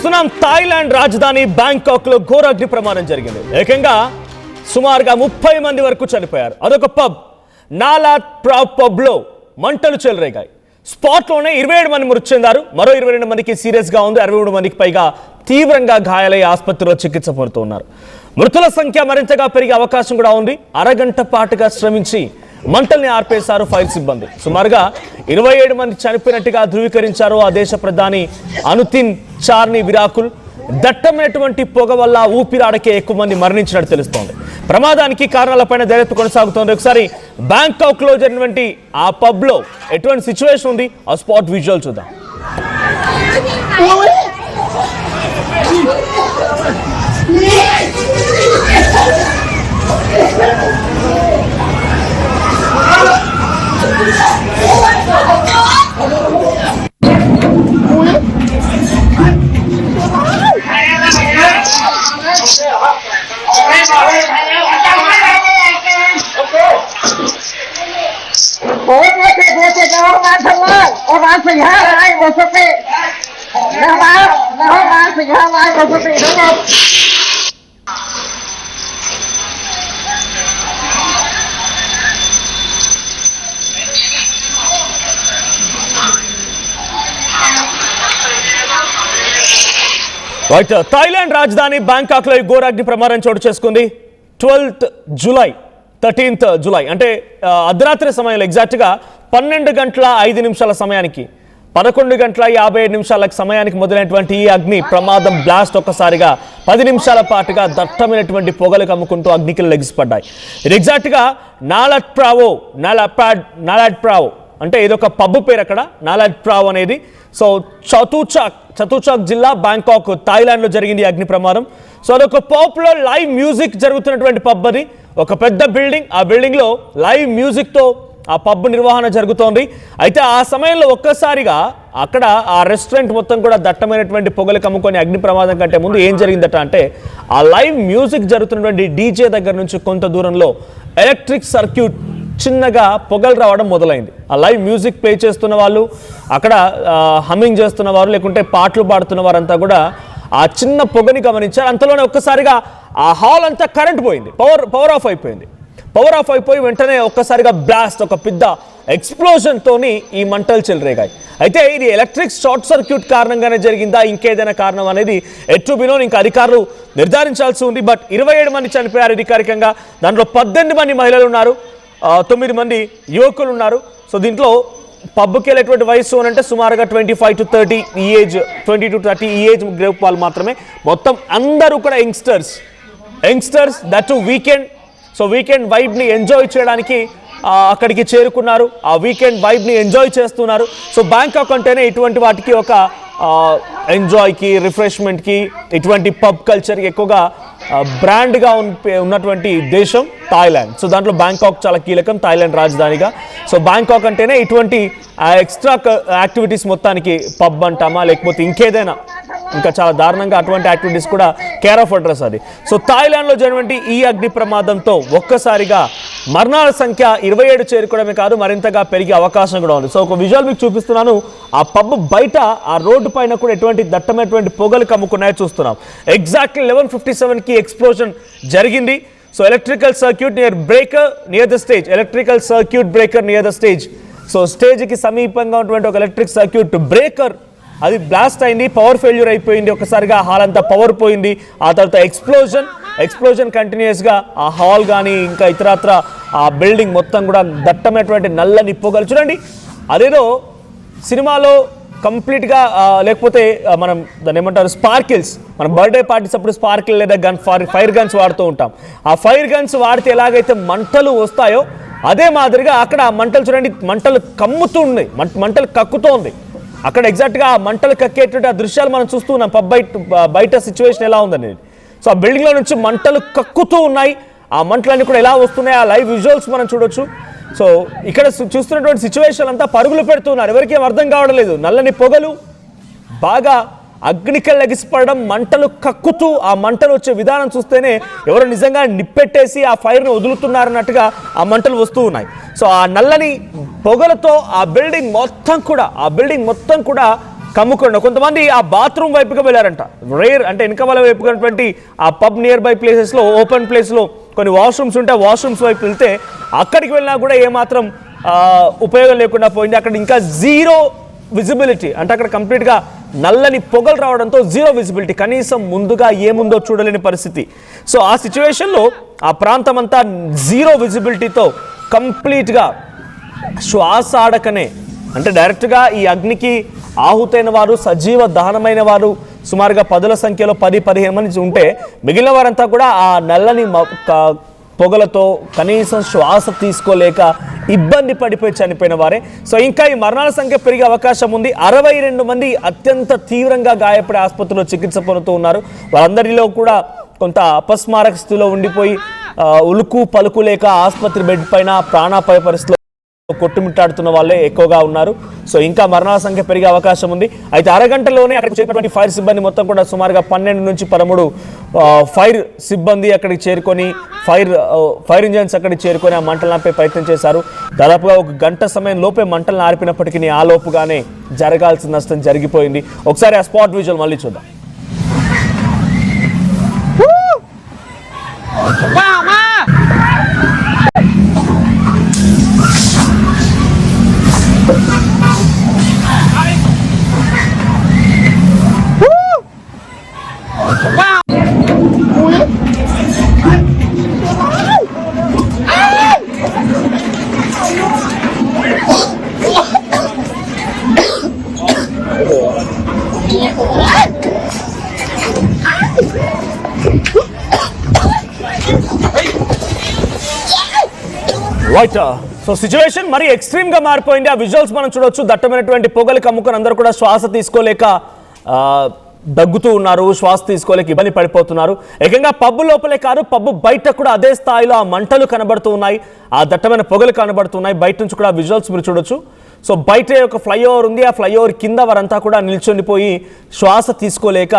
చూస్తున్నాం థాయిలాండ్ రాజధాని బ్యాంకాక్ లో ఘోర అగ్ని ప్రమాదం జరిగింది. ఏకంగా సుమారుగా 30 మంది వరకు చనిపోయారు. అదొక పబ్ నాలాత్ ప్రావ్ పబ్ లో మంటలు చెలరేగాయి. స్పాట్ లోనే 27 మంది మృతి చెందారు. మరో 22 మందికి సీరియస్ గా ఉంది. 63 మందికి పైగా తీవ్రంగా గాయాలై ఆసుపత్రిలో చికిత్స పొందుతున్నారు. మృతుల సంఖ్య మరింతగా పెరిగే అవకాశం కూడా ఉంది. అరగంట పాటుగా శ్రమించి మంటల్ని ఆర్పేశారు ఫైర్ సిబ్బంది. సుమారుగా 27 మంది చనిపోయినట్టుగా ధృవీకరించారు ఆ దేశ ప్రధాని అనుతిన్ చార్ని విరాకుల్. దట్టమైనటువంటి పొగ వల్ల ఊపిరాడకే ఎక్కువ మంది మరణించినట్టు తెలుస్తోంది. ప్రమాదానికి కారణాలపైన దర్యాప్తు కొనసాగుతోంది. ఒకసారి బ్యాంకాక్ లో జరిగినటువంటి ఆ పబ్ లో ఎటువంటి సిచ్యువేషన్ ఉంది, ఆ స్పాట్ విజువల్ చూద్దాం. థాయిలాండ్ రాజధాని బ్యాంకాక్ లో ఘోర అగ్ని ప్రమాదం చోటు చేసుకుంది. 12th జూలై 13th జూలై అంటే అర్ధరాత్రి సమయంలో ఎగ్జాక్ట్ గా 12 గంటల 5 నిమిషాల సమయానికి 11 గంటల 57 నిమిషాల సమయానికి మొదలైనటువంటి ఈ అగ్ని ప్రమాదం బ్లాస్ట్ ఒక్కసారిగా 10 నిమిషాల పాటుగా దట్టమైనటువంటి పొగలు కమ్ముకుంటూ అగ్నికి లెగిసిపడ్డాయి. ఇది ఎగ్జాక్ట్ గా నాలాత్ ప్రావో అంటే ఇదొక పబ్ పేరు అక్కడ, నాలాత్ ప్రావ్ అనేది. సో చతుచాక్ జిల్లా బ్యాంకాక్ థాయిలాండ్ లో జరిగింది అగ్ని ప్రమాదం. సో అదొక పాపులర్ లైవ్ మ్యూజిక్ జరుగుతున్నటువంటి పబ్ అది. ఒక పెద్ద బిల్డింగ్, ఆ బిల్డింగ్ లో లైవ్ మ్యూజిక్ తో ఆ పబ్ నిర్వహణ జరుగుతోంది. అయితే ఆ సమయంలో ఒక్కసారిగా అక్కడ ఆ రెస్టారెంట్ మొత్తం కూడా దట్టమైనటువంటి పొగలు కమ్ముకొని అగ్ని ప్రమాదం కంటే ముందు ఏం జరిగిందట అంటే ఆ లైవ్ మ్యూజిక్ జరుగుతున్నటువంటి డీజే దగ్గర నుంచి కొంత దూరంలో ఎలక్ట్రిక్ సర్క్యూట్ చిన్నగా పొగలు రావడం మొదలైంది. ఆ లైవ్ మ్యూజిక్ ప్లే చేస్తున్న వాళ్ళు, అక్కడ హమ్మింగ్ చేస్తున్న వారు, లేకుంటే పాటలు పాడుతున్న వారంతా కూడా ఆ చిన్న పొగని గమనించారు. అంతలోనే ఒక్కసారిగా ఆ హాల్ అంతా కరెంట్ పోయింది, పవర్ ఆఫ్ అయిపోయింది. పవర్ ఆఫ్ అయిపోయి వెంటనే ఒక్కసారిగా బ్లాస్ట్, ఒక పెద్ద ఎక్స్ప్లోజన్ తోని ఈ మంటలు చెలరేగాయి. అయితే ఇది ఎలక్ట్రిక్ షార్ట్ సర్క్యూట్ కారణంగానే జరిగిందా, ఇంకేదైనా కారణం అనేది ఎటు బిలోని ఇంకా అధికారులు నిర్ధారించాల్సి ఉంది. బట్ 27 మంది చనిపోయారు అధికారికంగా. దాంట్లో 18 మంది మహిళలు ఉన్నారు, 9 మంది యువకులు ఉన్నారు. సో దీంట్లో పబ్కి వెళ్ళేటువంటి వయసు అని అంటే సుమారుగా 25 to 30 ఈ ఏజ్, 20 to 30 ఈ ఏజ్ గ్రూప్ వాళ్ళు మాత్రమే. మొత్తం అందరూ కూడా youngsters that weekend. So weekend వైబ్ని ఎంజాయ్ చేయడానికి అక్కడికి చేరుకున్నారు, ఆ వీకెండ్ వైబ్ని ఎంజాయ్ చేస్తున్నారు. సో బ్యాంకాక్ అంటేనే ఇటువంటి వాటికి ఒక ఎంజాయ్కి, రిఫ్రెష్మెంట్కి, ఇటువంటి పబ్ కల్చర్కి ఎక్కువగా బ్రాండ్గా ఉన్నటువంటి దేశం థాయిలాండ్. సో దాంట్లో బ్యాంకాక్ చాలా కీలకం, థాయిలాండ్ రాజధానిగా. సో బ్యాంకాక్ అంటేనే ఇటువంటి ఎక్స్ట్రా యాక్టివిటీస్ మొత్తానికి పబ్ అంటామా, లేకపోతే ఇంకేదైనా ఇంకా చాలా దారుణంగా అటువంటి యాక్టివిటీస్ కూడా కేర్ ఆఫ్ అడ్రస్ అది. సో థాయిలాండ్లో జరిగినటువంటి ఈ అగ్ని ప్రమాదంతో ఒక్కసారిగా మరణాల సంఖ్య 27 చేరుకోవడమే కాదు, మరింతగా పెరిగే అవకాశం కూడా ఉంది. సో ఒక విజువల్ మీకు చూపిస్తున్నాను. ఆ పబ్ బయట ఆ రోడ్డు పైన కూడా ఎటువంటి దట్టమైనటువంటి పొగలు కమ్ముకున్నాయో చూస్తున్నాం. ఎగ్జాక్ట్లీ 11:57కి ఎక్స్ప్లోజన్ జరిగింది. So electrical circuit near the stage. So స్టేజ్కి సమీపంగా ఉన్నటువంటి ఒక ఎలక్ట్రిక్ సర్క్యూట్ బ్రేకర్ అది బ్లాస్ట్ అయింది, పవర్ ఫెయిల్యూర్ అయిపోయింది. ఒక్కసారిగా హాల్ అంతా పవర్ పోయింది. ఆ తర్వాత ఎక్స్ప్లోజన్ కంటిన్యూస్గా ఆ హాల్ కానీ ఇంకా ఇతరత్ర ఆ బిల్డింగ్ మొత్తం కూడా దట్టమైనటువంటి నల్లని పొగలు. చూడండి, అదేదో సినిమాలో కంప్లీట్గా లేకపోతే మనం దాన్ని ఏమంటారు స్పార్కిల్స్, మన బర్త్డే పార్టీస్ అప్పుడు స్పార్కిల్ లేదా ఫైర్ గన్స్ వాడుతూ ఉంటాం. ఆ ఫైర్ గన్స్ వాడితే ఎలాగైతే మంటలు వస్తాయో అదే మాదిరిగా అక్కడ ఆ మంటలు చూడండి, మంటలు కమ్ముతూ ఉన్నాయి, మంటలు కక్కుతూ ఉంది. అక్కడ ఎగ్జాక్ట్గా ఆ మంటలు కక్కేటువంటి ఆ దృశ్యాలు మనం చూస్తూ ఉన్నాం. బయట సిచ్యువేషన్ ఎలా ఉందనేది. సో ఆ బిల్డింగ్లో నుంచి మంటలు కక్కుతూ ఉన్నాయి. ఆ మంటలన్నీ కూడా ఎలా వస్తున్నాయి, ఆ లైవ్ విజువల్స్ మనం చూడొచ్చు. సో ఇక్కడ చూస్తున్నటువంటి సిచ్యువేషన్ అంతా పరుగులు పెడుతున్నారు, ఎవరికేం అర్థం కావడం లేదు. నల్లని పొగలు, బాగా అగ్నికల్ లెగిసిపడడం, మంటలు కక్కుతూ ఆ మంటలు వచ్చే విధానం చూస్తేనే ఎవరు నిజంగా నిప్పెట్టేసి ఆ ఫైర్ని వదులుతున్నారన్నట్టుగా ఆ మంటలు వస్తూ ఉన్నాయి. సో ఆ నల్లని పొగలతో ఆ బిల్డింగ్ మొత్తం కూడా కమ్ముకుండా కొంతమంది ఆ బాత్రూమ్ వైపుగా వెళ్ళారంట. రేర్ అంటే వెనక వాళ్ళ వైపు ఉన్నటువంటి ఆ పబ్ నియర్ బై ప్లేసెస్లో ఓపెన్ ప్లేస్లో కొన్ని వాష్రూమ్స్ ఉంటే వాష్రూమ్స్ వైపు వెళ్తే అక్కడికి వెళ్ళినా కూడా ఏమాత్రం ఉపయోగం లేకుండా పోయింది. అక్కడ ఇంకా జీరో విజిబిలిటీ, అంటే అక్కడ కంప్లీట్గా నల్లని పొగలు రావడంతో జీరో విజిబిలిటీ, కనీసం ముందుగా ఏముందో చూడలేని పరిస్థితి. సో ఆ సిచ్యువేషన్లో ఆ ప్రాంతం అంతా జీరో విజిబిలిటీతో కంప్లీట్గా శ్వాస ఆడకనే, అంటే డైరెక్ట్గా ఈ అగ్నికి ఆహుతైన వారు, సజీవ దహనమైన వారు సుమారుగా 10ల సంఖ్యలో 10-15 మంది ఉంటే మిగిలిన వారంతా కూడా ఆ నల్లని పొగలతో కనీసం శ్వాస తీసుకోలేక ఇబ్బంది పడిపోయి చనిపోయిన వారే. సో ఇంకా ఈ మరణాల సంఖ్య పెరిగే అవకాశం ఉంది. 62 మంది అత్యంత తీవ్రంగా గాయపడి ఆసుపత్రిలో చికిత్స పొందుతూ ఉన్నారు. వాళ్ళందరిలో కూడా కొంత అపస్మారక స్థితిలో ఉండిపోయి ఉలుకు పలుకు లేక ఆసుపత్రి బెడ్ పైన ప్రాణాపాయ పరిస్థితిలో కొట్టుమిట్టాడుతున్న వాళ్ళే ఎక్కువగా ఉన్నారు. సో ఇంకా మరణాల సంఖ్య పెరిగే అవకాశం ఉంది. అయితే అరగంటలోనే అక్కడికి చేరినటువంటి ఫైర్ సిబ్బంది మొత్తం కూడా సుమారుగా 12 నుంచి 13 ఫైర్ సిబ్బంది అక్కడికి చేరుకొని ఫైర్ ఇంజన్స్ అక్కడికి చేరుకొని ఆ మంటలు ఆపే ప్రయత్నం చేశారు. దాదాపుగా 1 గంట సమయం లోపే మంటలను ఆర్పినప్పటికీ ఆ లోపుగానే జరగాల్సిన నష్టం జరిగిపోయింది. ఒకసారి ఆ స్పాట్ విజువల్ మళ్ళీ చూద్దాం. రైట్. సో సిచ్యువేషన్ మరి ఎక్స్ట్రీమ్గా మారిపోయింది. ఆ విజువల్స్ మనం చూడొచ్చు. దట్టమైనటువంటి పొగలు కమ్ముకొని అందరూ కూడా శ్వాస తీసుకోలేక దగ్గుతూ ఉన్నారు, శ్వాస తీసుకోలేక ఇబ్బంది పడిపోతున్నారు. ఏకంగా పబ్బు లోపలే కాదు, పబ్బు బయట కూడా అదే స్థాయిలో ఆ మంటలు కనబడుతూ ఉన్నాయి, ఆ దట్టమైన పొగలు కనబడుతున్నాయి. బయట నుంచి కూడా విజువల్స్ మీరు చూడొచ్చు. సో బయట ఒక ఫ్లైఓవర్ ఉంది, ఆ ఫ్లైఓవర్ కింద వారంతా కూడా నిల్చొనిపోయి శ్వాస తీసుకోలేక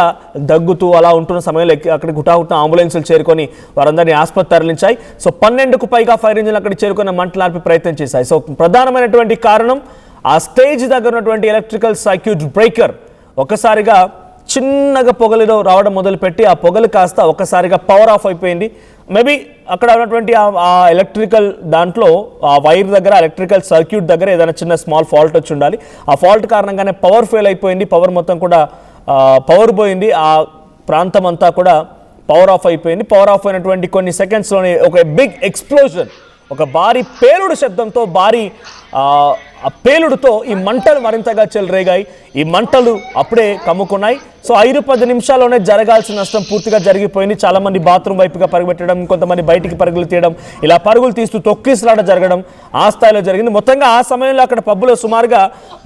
దగ్గుతూ అలా ఉంటున్న సమయంలో అక్కడ గుటాగుట్టిన అంబులెన్సులు చేరుకొని వారందరినీ ఆసుపత్రి తరలించాయి. సో 12కు పైగా ఫైర్ ఇంజిన్లు అక్కడికి చేరుకొని మంటలు ఆర్పే ప్రయత్నం చేశాయి. సో ప్రధానమైనటువంటి కారణం ఆ స్టేజ్ దగ్గర ఉన్నటువంటి ఎలక్ట్రికల్ సర్క్యూట్ బ్రేకర్ ఒక్కసారిగా చిన్నగా పొగలు రావడం మొదలుపెట్టి ఆ పొగలు కాస్త ఒక్కసారిగా పవర్ ఆఫ్ అయిపోయింది. మేబీ అక్కడ ఉన్నటువంటి ఆ ఎలక్ట్రికల్ దాంట్లో ఆ వైర్ దగ్గర ఎలక్ట్రికల్ సర్క్యూట్ దగ్గర ఏదైనా చిన్న స్మాల్ ఫాల్ట్ వచ్చి ఉండాలి. ఆ ఫాల్ట్ కారణంగానే పవర్ ఫెయిల్ అయిపోయింది. పవర్ మొత్తం కూడా పవర్ పోయింది. ఆ ప్రాంతం అంతా కూడా పవర్ ఆఫ్ అయిపోయింది. పవర్ ఆఫ్ అయినటువంటి కొన్ని సెకండ్స్లోనే ఒక బిగ్ ఎక్స్ప్లోజన్, ఒక భారీ పేలుడు శబ్దంతో భారీ ఆ పేలుడుతో ఈ మంటలు మరింతగా చెలరేగాయి. ఈ మంటలు అప్పుడే కమ్ముకున్నాయి. సో 5-10 నిమిషాల్లోనే జరగాల్సిన నష్టం పూర్తిగా జరిగిపోయింది. చాలామంది బాత్రూమ్ వైపుగా పరుగుపెట్టడం, కొంతమంది బయటికి పరుగులు తీయడం, ఇలా పరుగులు తీస్తూ తొక్కిసలాట జరగడం ఆ స్థాయిలో జరిగింది. మొత్తంగా ఆ సమయంలో అక్కడ పబ్బులో సుమారుగా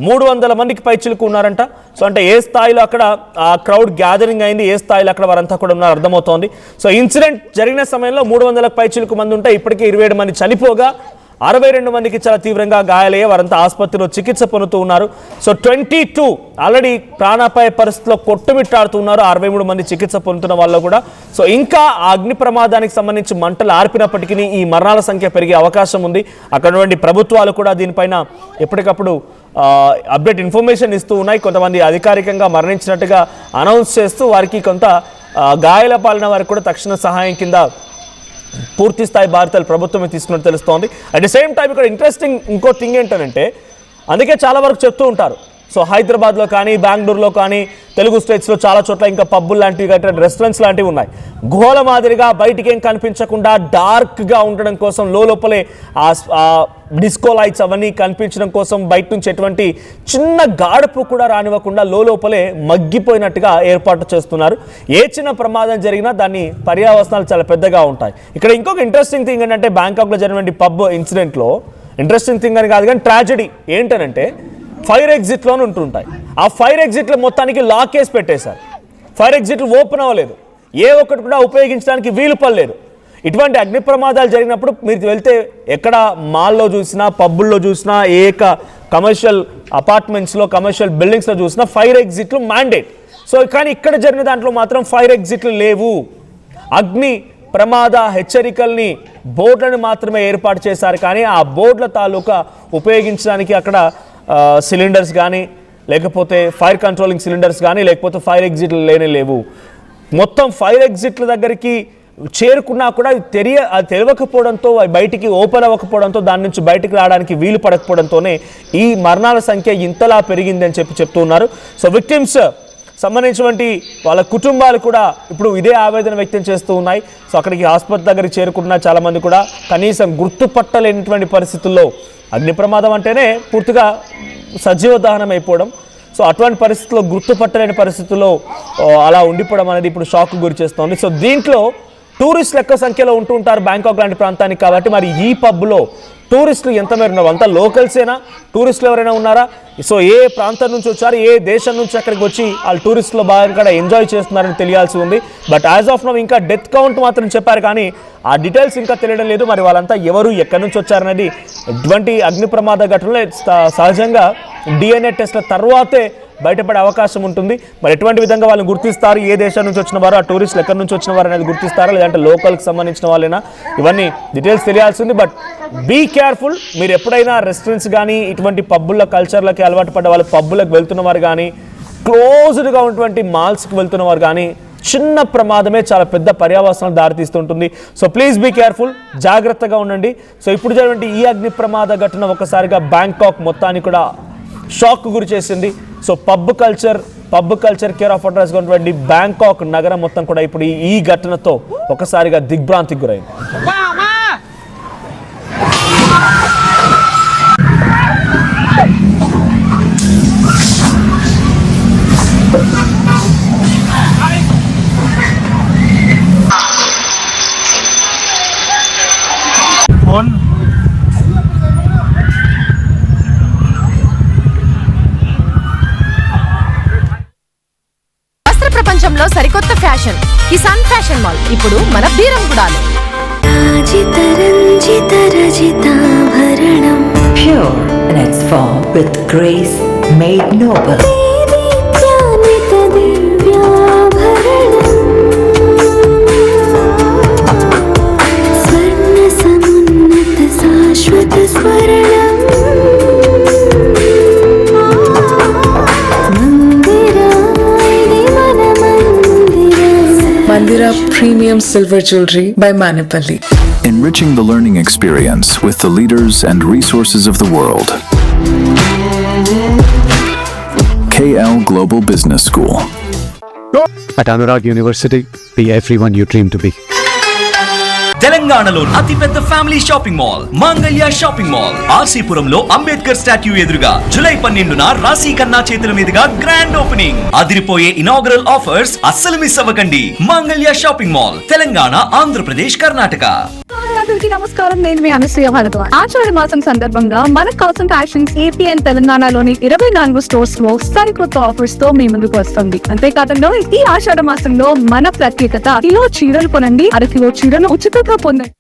300 మందికి పైచిలుకు ఉన్నారంట. సో అంటే ఏ స్థాయిలో అక్కడ ఆ క్రౌడ్ గ్యాదరింగ్ అయింది, ఏ స్థాయిలో అక్కడ వారంతా కూడా ఉన్నారు అర్థమవుతోంది. సో ఇన్సిడెంట్ జరిగిన సమయంలో 300 పైచిలుకు మంది ఉంటే ఇప్పటికే 27 మంది చనిపోగా 62 మందికి చాలా తీవ్రంగా గాయాలయ్యే వారంతా ఆసుపత్రిలో చికిత్స పొందుతూ ఉన్నారు. సో 22 ఆల్రెడీ ప్రాణాపాయ పరిస్థితిలో కొట్టుమిట్టాడుతున్నారు. 63 మంది చికిత్స పొందుతున్న వాళ్ళు కూడా. సో ఇంకా ఆ అగ్ని ప్రమాదానికి సంబంధించి మంటలు ఆర్పినప్పటికీ ఈ మరణాల సంఖ్య పెరిగే అవకాశం ఉంది. అక్కడ నుండి ప్రభుత్వాలు కూడా దీనిపైన ఎప్పటికప్పుడు అప్డేట్ ఇన్ఫర్మేషన్ ఇస్తూ ఉన్నాయి. కొంతమంది అధికారికంగా మరణించినట్టుగా అనౌన్స్ చేస్తూ వారికి కొంత గాయాల పాలన వారికి కూడా తక్షణ సహాయం కింద పూర్తి స్థాయి బాధ్యతలు ప్రభుత్వమే తీసుకున్నట్టు తెలుస్తోంది. అట్ ది సేమ్ టైం ఇక్కడ ఇంట్రెస్టింగ్ ఇంకో థింగ్ ఏంటంటే, అందుకే చాలా వరకు చెప్తూ ఉంటారు. సో హైదరాబాద్లో కానీ, బెంగళూరులో కానీ, తెలుగు స్టేట్స్లో చాలా చోట్ల ఇంకా పబ్బులు లాంటివి, రెస్టారెంట్స్ లాంటివి ఉన్నాయి. గుహల మాదిరిగా బయటికి ఏం కనిపించకుండా డార్క్గా ఉండడం కోసం లోపలే ఆ డిస్కో లైట్స్ అవన్నీ కనిపించడం కోసం బయట నుంచి ఎటువంటి చిన్న గాడుపు కూడా రానివ్వకుండా లోపలే మగ్గిపోయినట్టుగా ఏర్పాటు చేస్తున్నారు. ఏ చిన్న ప్రమాదం జరిగినా దాని పర్యావసనాలు చాలా పెద్దగా ఉంటాయి. ఇక్కడ ఇంకొక ఇంట్రెస్టింగ్ థింగ్ ఏంటంటే, బ్యాంకాక్లో జరిగినటువంటి పబ్ ఇన్సిడెంట్లో ఇంట్రెస్టింగ్ థింగ్ అని కాదు కానీ ట్రాజెడీ ఏంటనంటే, ఫైర్ ఎగ్జిట్లోనే ఉంటుంటాయి. ఆ ఫైర్ ఎగ్జిట్లు మొత్తానికి లాక్ వేసి పెట్టేశారు. ఫైర్ ఎగ్జిట్లు ఓపెన్ అవ్వలేదు. ఏ ఒక్కటి కూడా ఉపయోగించడానికి వీలు పడలేదు. ఇటువంటి అగ్ని ప్రమాదాలు జరిగినప్పుడు మీరు వెళ్తే ఎక్కడ మాల్లో చూసినా, పబ్బుల్లో చూసినా, కమర్షియల్ అపార్ట్మెంట్స్లో, కమర్షియల్ బిల్డింగ్స్లో చూసినా ఫైర్ ఎగ్జిట్లు మ్యాండేట్. సో కానీ ఇక్కడ జరిగిన దాంట్లో మాత్రం ఫైర్ ఎగ్జిట్లు లేవు. అగ్ని ప్రమాద హెచ్చరికల్ని, బోర్డులను మాత్రమే ఏర్పాటు చేశారు. కానీ ఆ బోర్డుల తాలూకా ఉపయోగించడానికి అక్కడ సిలిండర్స్ కానీ లేకపోతే ఫైర్ కంట్రోలింగ్ సిలిండర్స్ కానీ లేకపోతే ఫైర్ ఎగ్జిట్లు లేవు. మొత్తం ఫైర్ ఎగ్జిట్ల దగ్గరికి చేరుకున్నా కూడా అది తెలియకపోవడంతో బయటికి ఓపెన్ అవ్వకపోవడంతో దాని నుంచి బయటికి రావడానికి వీలు పడకపోవడంతోనే ఈ మరణాల సంఖ్య ఇంతలా పెరిగిందని చెప్తూ ఉన్నారు. సో విక్టిమ్స్ సంబంధించినటువంటి వాళ్ళ కుటుంబాలు కూడా ఇప్పుడు ఇదే ఆవేదన వ్యక్తం చేస్తూ ఉన్నాయి. సో అక్కడికి ఆసుపత్రి దగ్గరికి చేరుకుంటున్న చాలామంది కూడా కనీసం గుర్తుపట్టలేనటువంటి పరిస్థితుల్లో, అగ్ని ప్రమాదం అంటేనే పూర్తిగా సజీవ దహనం అయిపోవడం, సో అటువంటి పరిస్థితుల్లో గుర్తుపట్టలేని పరిస్థితుల్లో అలా ఉండిపోవడం అనేది ఇప్పుడు షాక్కు గురి చేస్తోంది. సో దీంట్లో టూరిస్టులు ఎక్కువ సంఖ్యలో ఉంటూ ఉంటారు బ్యాంకాక్ లాంటి ప్రాంతానికి. కాబట్టి మరి ఈ పబ్లో టూరిస్టులు ఎంత మేర ఉన్నారు? అంతా లోకల్సేనా? టూరిస్టులు ఎవరైనా ఉన్నారా? సో ఏ ప్రాంతం నుంచి వచ్చారు, ఏ దేశం నుంచి అక్కడికి వచ్చి వాళ్ళు టూరిస్టులు బాగా ఎంజాయ్ చేస్తున్నారని తెలియాల్సి ఉంది. బట్ యాజ్ ఆఫ్ నౌ ఇంకా డెత్ కౌంట్ మాత్రం చెప్పారు, కానీ ఆ డీటెయిల్స్ ఇంకా తెలియడం లేదు. మరి వాళ్ళంతా ఎవరు, ఎక్కడి నుంచి వచ్చారనేది ఇటువంటి అగ్ని ప్రమాద ఘటనలో సహజంగా DNA టెస్ట్ల తర్వాతే బయటపడే అవకాశం ఉంటుంది. మరి ఎటువంటి విధంగా వాళ్ళని గుర్తిస్తారు, ఏ దేశం నుంచి వచ్చిన వారు, ఆ టూరిస్టులు ఎక్కడి నుంచి వచ్చిన వారు అనేది గుర్తిస్తారా, లేదంటే లోకల్కి సంబంధించిన వాళ్ళైనా, ఇవన్నీ డీటెయిల్స్ తెలియాల్సి ఉంది. But be careful. మీరు ఎప్పుడైనా రెస్టారెంట్స్ కానీ ఇటువంటి పబ్బుల కల్చర్లకి అలవాటు పడ్డ వాళ్ళు, పబ్బులకు వెళ్తున్న వారు కానీ, క్లోజ్డ్గా ఉన్నటువంటి మాల్స్కి వెళ్తున్న వారు కానీ, చిన్న ప్రమాదమే చాలా పెద్ద పర్యావసనాలు దారితీస్తుంటుంది. సో ప్లీజ్ బీ కేర్ఫుల్, జాగ్రత్తగా ఉండండి. సో ఇప్పుడు జరిగినటువంటి ఈ అగ్ని ప్రమాద ఘటన ఒకసారిగా బ్యాంకాక్ మొత్తాన్ని కూడా షాక్ గురి చేసింది. So pub culture care of అడ్రస్గా ఉన్నటువంటి బ్యాంకాక్ నగరం మొత్తం కూడా ఇప్పుడు ఈ ఘటనతో ఒకసారిగా దిగ్భ్రాంతికి గురైంది. ప్రపంచంలో సరికొత్త ఫ్యాషన్ కిసాన్ ఫ్యాషన్ మాల్ ఇప్పుడు మన బీరంగూడలో. Pure in its form with grace made noble. Mandira Premium Silver Jewelry by Manipali. Enriching the learning experience with the leaders and resources of the world. KL Global Business School. At Anurag University, be everyone you dream to be. తెలంగాణలో అతిపెద్ద family shopping mall Mangalya shopping mall ఆర్సీపురంలో Ambedkar statue ఎదురుగా July 12న రాశి ఖన్నా చేతుల మీదుగా grand opening. అదిరిపోయే inaugural offers అస్సలు miss అవ్వకండి. Mangalya shopping mall, Telangana, Andhra Pradesh, Karnataka. నమస్కారం, నేను మీ అనసూయ భారద్వాజ్. ఆషాఢ మాసం సందర్భంగా మన కాసన్ ఫ్యాషన్స్ ఏపీ అండ్ తెలంగాణలోని 24 స్టోర్స్ లో సరికొత్త ఆఫర్స్ తో మీ ముందుకు వస్తుంది. అంతేకాదంలో ఈ ఆషాఢ మాసంలో మన ప్రత్యేకత, కిలో చీరలు కొనండి, 1/2 కిలో చీరలు ఉచితంగా పొందండి.